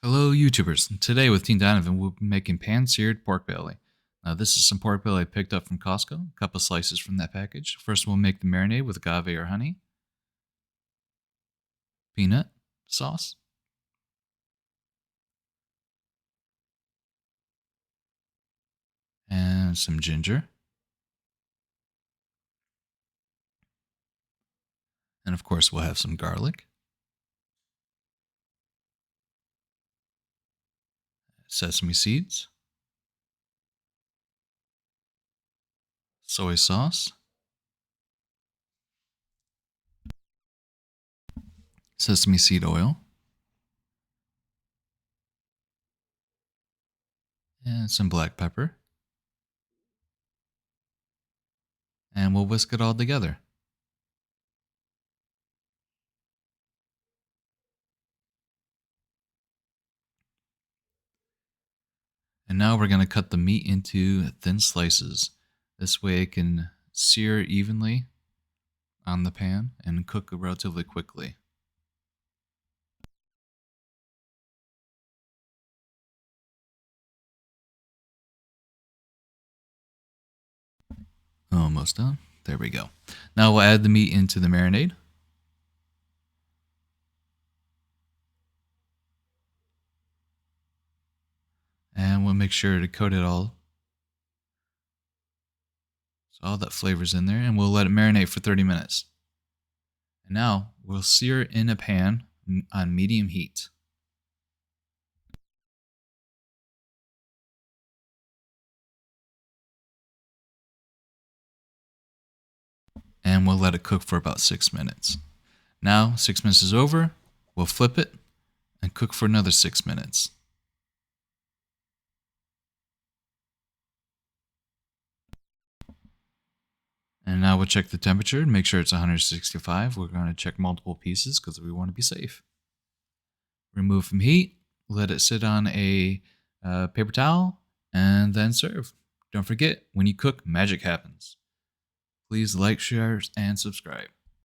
Hello YouTubers. Today with Teen Donovan we'll be making pan-seared pork belly. Now this is some pork belly I picked up from Costco, a couple slices from that package. First we'll make the marinade with agave or honey, peanut sauce, and some ginger. And of course we'll have some garlic, sesame seeds, soy sauce, sesame seed oil, and some black pepper. And we'll whisk it all together. And now we're going to cut the meat into thin slices. This way it can sear evenly on the pan and cook relatively quickly. Almost done. There we go. Now we'll add the meat into the marinade. And we'll make sure to coat it all. So all that flavor's in there, and we'll let it marinate for 30 minutes. And now we'll sear it in a pan on medium heat. And we'll let it cook for about 6 minutes. Now 6 minutes is over, we'll flip it and cook for another 6 minutes. And now we'll check the temperature and make sure it's 165. We're going to check multiple pieces because we want to be safe. Remove from heat, let it sit on a paper towel, and then serve. Don't forget, when you cook, magic happens. Please like, share, and subscribe.